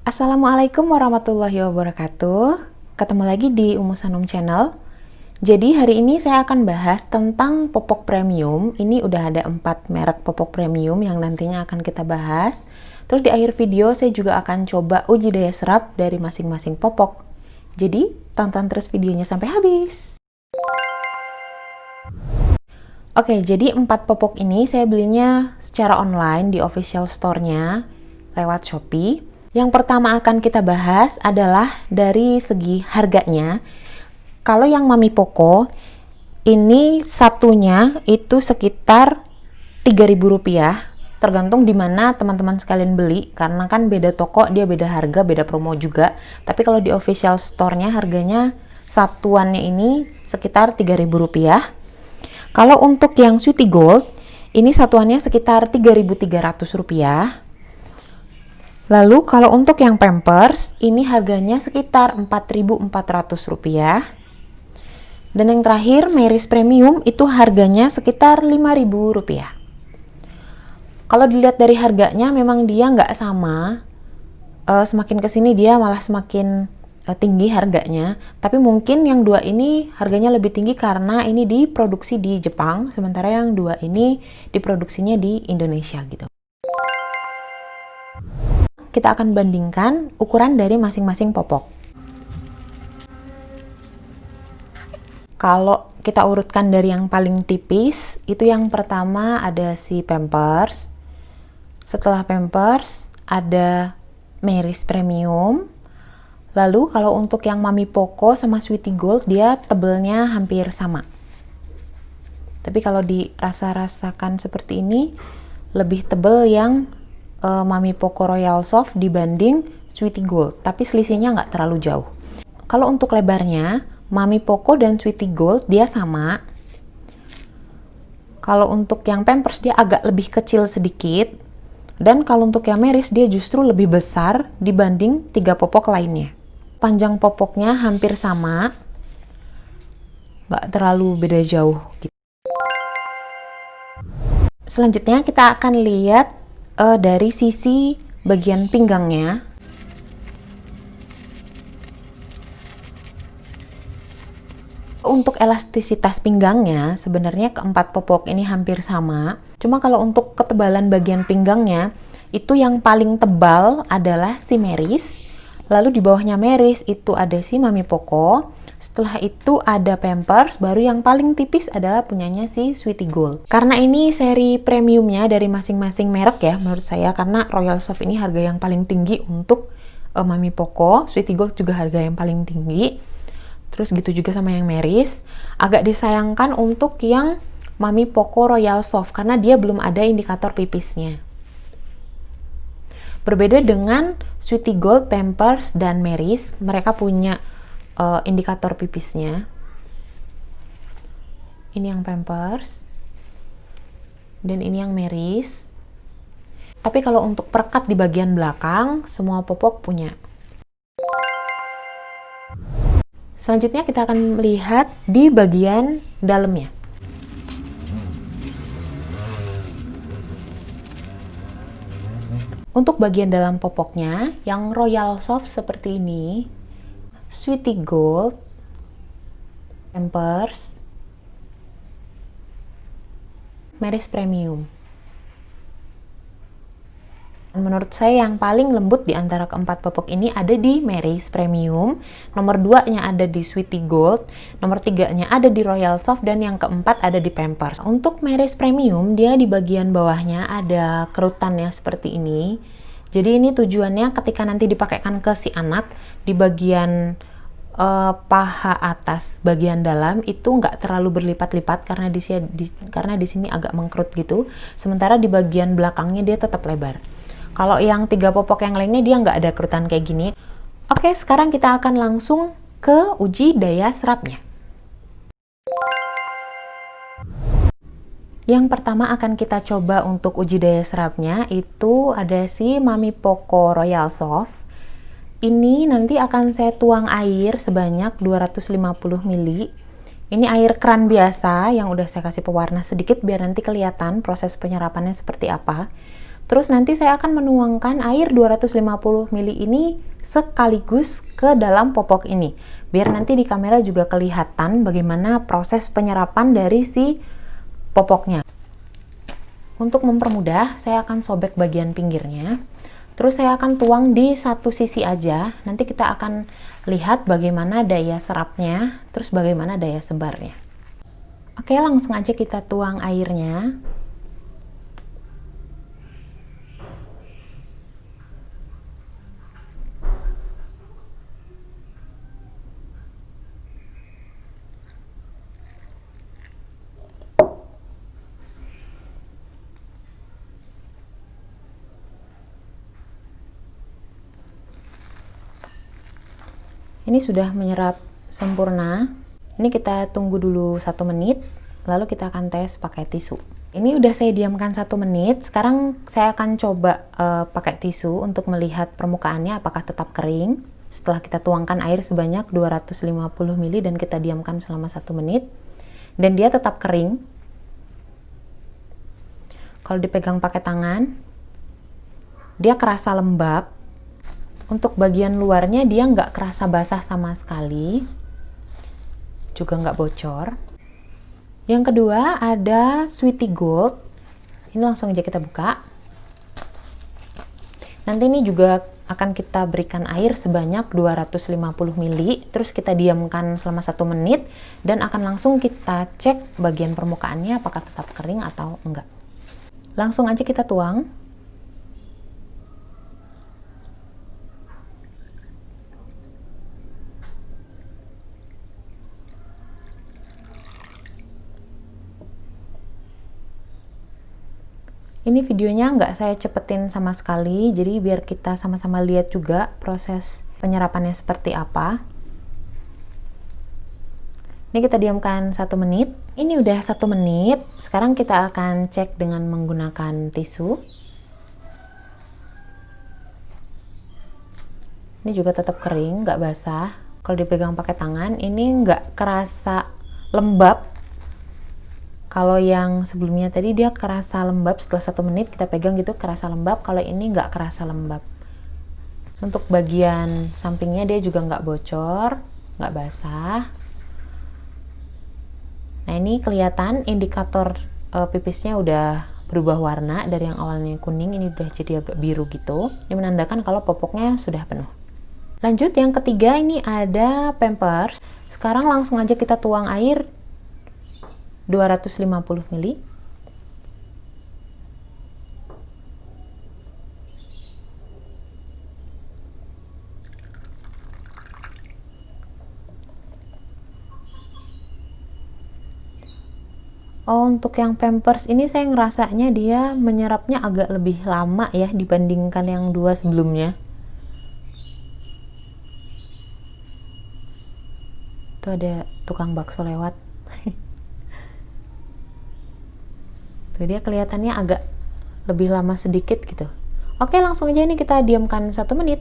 Assalamualaikum warahmatullahi wabarakatuh. Ketemu lagi di Umu Sanum Channel. Jadi hari ini saya akan bahas tentang popok premium. Ini udah ada 4 merek popok premium yang nantinya akan kita bahas. Terus di akhir video saya juga akan coba uji daya serap dari masing-masing popok. Jadi tonton terus videonya sampai habis. Oke, jadi 4 popok ini saya belinya secara online di official store-nya lewat Shopee. Yang pertama akan kita bahas adalah dari segi harganya. Kalau yang Mami Poco, ini satunya itu sekitar Rp3.000, tergantung di mana teman-teman sekalian beli, karena kan beda toko, dia beda harga, beda promo juga. Tapi kalau di official store-nya harganya satuannya ini sekitar Rp3.000. Kalau untuk yang Sweety Gold, ini satuannya sekitar Rp3.300. Lalu kalau untuk yang Pampers, ini harganya sekitar Rp4.400. Dan yang terakhir, Meris Premium, itu harganya sekitar Rp5.000. Kalau dilihat dari harganya, memang dia nggak sama. Semakin kesini dia malah semakin tinggi harganya. Tapi mungkin yang dua ini harganya lebih tinggi karena ini diproduksi di Jepang, sementara yang dua ini diproduksinya di Indonesia gitu. Kita akan bandingkan ukuran dari masing-masing popok. Kalau kita urutkan dari yang paling tipis, itu yang pertama ada si Pampers. Setelah Pampers ada Meris Premium. Lalu kalau untuk yang Mami Poco sama Sweety Gold, dia tebelnya hampir sama. Tapi kalau dirasa-rasakan seperti ini, lebih tebel yang Mami Poco Royal Soft dibanding Sweety Gold, tapi selisihnya nggak terlalu jauh. Kalau untuk lebarnya, Mami Poco dan Sweety Gold dia sama. Kalau untuk yang Pampers dia agak lebih kecil sedikit, dan kalau untuk yang Meris dia justru lebih besar dibanding 3 popok lainnya. Panjang popoknya hampir sama, nggak terlalu beda jauh gitu. Selanjutnya kita akan lihat dari sisi bagian pinggangnya. Untuk elastisitas pinggangnya, sebenarnya keempat popok ini hampir sama. Cuma kalau untuk ketebalan bagian pinggangnya, itu yang paling tebal adalah si Meris. Lalu di bawahnya Meris itu ada si Mami Poco. Setelah itu ada Pampers, baru yang paling tipis adalah punyanya si Sweety Gold. Karena ini seri premiumnya dari masing-masing merek ya menurut saya, karena Royal Soft ini harga yang paling tinggi untuk Mami Poco, Sweety Gold juga harga yang paling tinggi. Terus gitu juga sama yang Meris. Agak disayangkan untuk yang Mami Poco Royal Soft karena dia belum ada indikator pipisnya. Berbeda dengan Sweety Gold, Pampers, dan Meris, mereka punya indikator pipisnya. Ini yang Pampers dan ini yang Meris. Tapi kalau untuk perekat di bagian belakang, semua popok punya. Selanjutnya kita akan melihat di bagian dalamnya. Untuk bagian dalam popoknya, yang Royal Soft seperti ini, Sweety Gold, Pampers, Meris Premium. Menurut saya yang paling lembut di antara keempat popok ini ada di Meris Premium, nomor 2-nya ada di Sweety Gold, nomor 3-nya ada di Royal Soft, dan yang keempat ada di Pampers. Untuk Meris Premium, dia di bagian bawahnya ada kerutannya seperti ini. Jadi ini tujuannya ketika nanti dipakaikan ke si anak, di bagian paha atas bagian dalam itu nggak terlalu berlipat-lipat karena di sini agak mengkerut gitu. Sementara di bagian belakangnya dia tetap lebar. Kalau yang 3 popok yang lainnya dia nggak ada kerutan kayak gini. Oke, sekarang kita akan langsung ke uji daya serapnya. Yang pertama akan kita coba untuk uji daya serapnya itu ada si Mami Poco Royal Soft. Ini nanti akan saya tuang air sebanyak 250 ml. Ini air keran biasa yang udah saya kasih pewarna sedikit biar nanti kelihatan proses penyerapannya seperti apa. Terus nanti saya akan menuangkan air 250 ml ini sekaligus ke dalam popok ini. Biar nanti di kamera juga kelihatan bagaimana proses penyerapan dari si popoknya. Untuk mempermudah, saya akan sobek bagian pinggirnya. Terus saya akan tuang di satu sisi aja. Nanti kita akan lihat bagaimana daya serapnya, terus bagaimana daya sebarnya. Oke, langsung aja kita tuang airnya. Ini sudah menyerap sempurna. Ini kita tunggu dulu 1 menit, lalu kita akan tes pakai tisu. Ini udah saya diamkan 1 menit. Sekarang saya akan coba pakai tisu untuk melihat permukaannya apakah tetap kering. Setelah kita tuangkan air sebanyak 250 ml dan kita diamkan selama 1 menit, dan dia tetap kering. Kalau dipegang pakai tangan, dia kerasa lembab. Untuk bagian luarnya dia nggak kerasa basah sama sekali, juga nggak bocor. Yang kedua ada Sweety Gold. Ini langsung aja kita buka. Nanti ini juga akan kita berikan air sebanyak 250 ml, terus kita diamkan selama 1 menit, dan akan langsung kita cek bagian permukaannya apakah tetap kering atau enggak. Langsung aja kita tuang. Ini videonya nggak saya cepetin sama sekali, jadi biar kita sama-sama lihat juga proses penyerapannya seperti apa. Ini kita diamkan 1 menit. Ini udah 1 menit. Sekarang kita akan cek dengan menggunakan tisu. Ini juga tetap kering, nggak basah. Kalau dipegang pakai tangan, ini nggak kerasa lembab. Kalau yang sebelumnya tadi dia kerasa lembab, setelah 1 menit kita pegang gitu kerasa lembab. Kalau ini nggak kerasa lembab. Untuk bagian sampingnya dia juga nggak bocor, nggak basah. Nah, ini kelihatan indikator pipisnya udah berubah warna dari yang awalnya kuning, ini udah jadi agak biru gitu. Ini menandakan kalau popoknya sudah penuh. Lanjut yang ketiga, ini ada Pampers. Sekarang langsung aja kita tuang air 250 ml. Oh, untuk yang Pampers ini saya ngerasanya dia menyerapnya agak lebih lama ya dibandingkan yang 2 sebelumnya. Tuh ada tukang bakso lewat. Tuh dia kelihatannya agak lebih lama sedikit gitu. Oke, langsung aja ini kita diamkan 1 menit.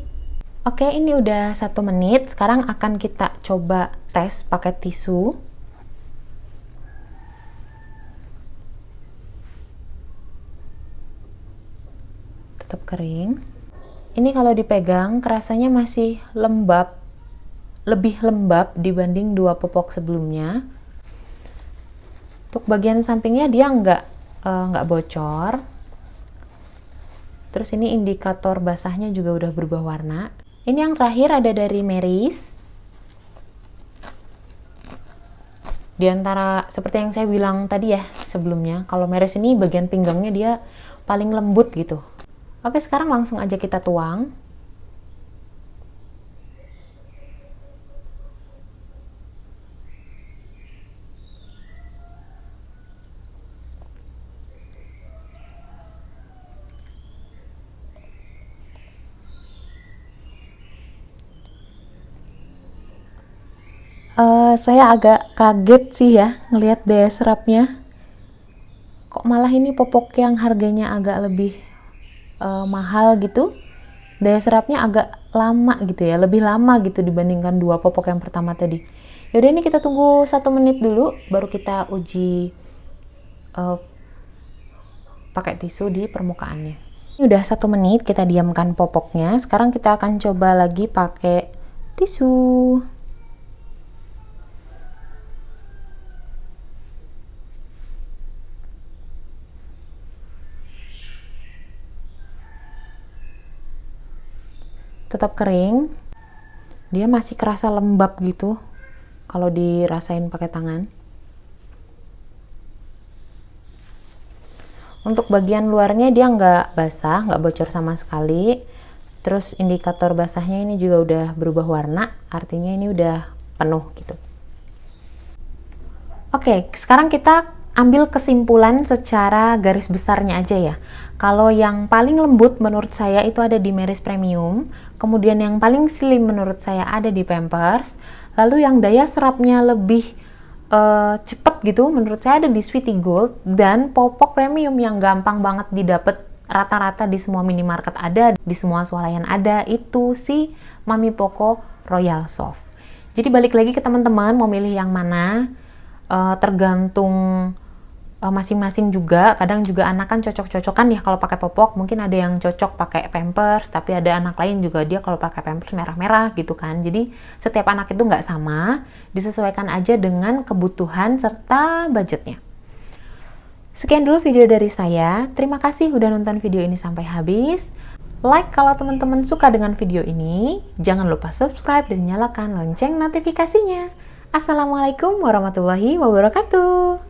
Oke, ini udah 1 menit. Sekarang akan kita coba tes pakai tisu. Tetap kering. Ini kalau dipegang kerasanya masih lembab, lebih lembab dibanding 2 popok sebelumnya. Untuk bagian sampingnya dia nggak bocor. Terus ini indikator basahnya juga udah berubah warna. Ini yang terakhir ada dari Meris. Di antara seperti yang saya bilang tadi ya sebelumnya, kalau Meris ini bagian pinggangnya dia paling lembut gitu. Oke, sekarang langsung aja kita tuang. Saya agak kaget sih ya ngelihat daya serapnya. Kok malah ini popok yang harganya agak lebih mahal gitu, daya serapnya agak lama gitu ya, lebih lama gitu dibandingkan 2 popok yang pertama tadi. Yaudah, ini kita tunggu 1 menit dulu, baru kita uji pakai tisu di permukaannya. Ini udah 1 menit kita diamkan popoknya. Sekarang kita akan coba lagi pakai tisu. Tetap kering. Dia masih kerasa lembab gitu kalau dirasain pakai tangan. Untuk bagian luarnya dia nggak basah, nggak bocor sama sekali. Terus indikator basahnya ini juga udah berubah warna, artinya ini udah penuh gitu. Oke, sekarang kita ambil kesimpulan secara garis besarnya aja ya. Kalau yang paling lembut menurut saya itu ada di Meris Premium, kemudian yang paling slim menurut saya ada di Pampers, lalu yang daya serapnya lebih cepet gitu menurut saya ada di Sweety Gold, dan popok premium yang gampang banget didapat rata-rata di semua minimarket ada, di semua swalayan ada, itu si Mami Poco Royal Soft. Jadi balik lagi ke teman-teman mau milih yang mana, tergantung masing-masing juga. Kadang juga anak kan cocok-cocokan ya kalau pakai popok, mungkin ada yang cocok pakai Pampers, tapi ada anak lain juga dia kalau pakai Pampers merah-merah gitu kan. Jadi setiap anak itu nggak sama, disesuaikan aja dengan kebutuhan serta budgetnya. Sekian dulu video dari saya. Terima kasih udah nonton video ini sampai habis. Like kalau teman-teman suka dengan video ini. Jangan lupa subscribe dan nyalakan lonceng notifikasinya. Assalamualaikum warahmatullahi wabarakatuh.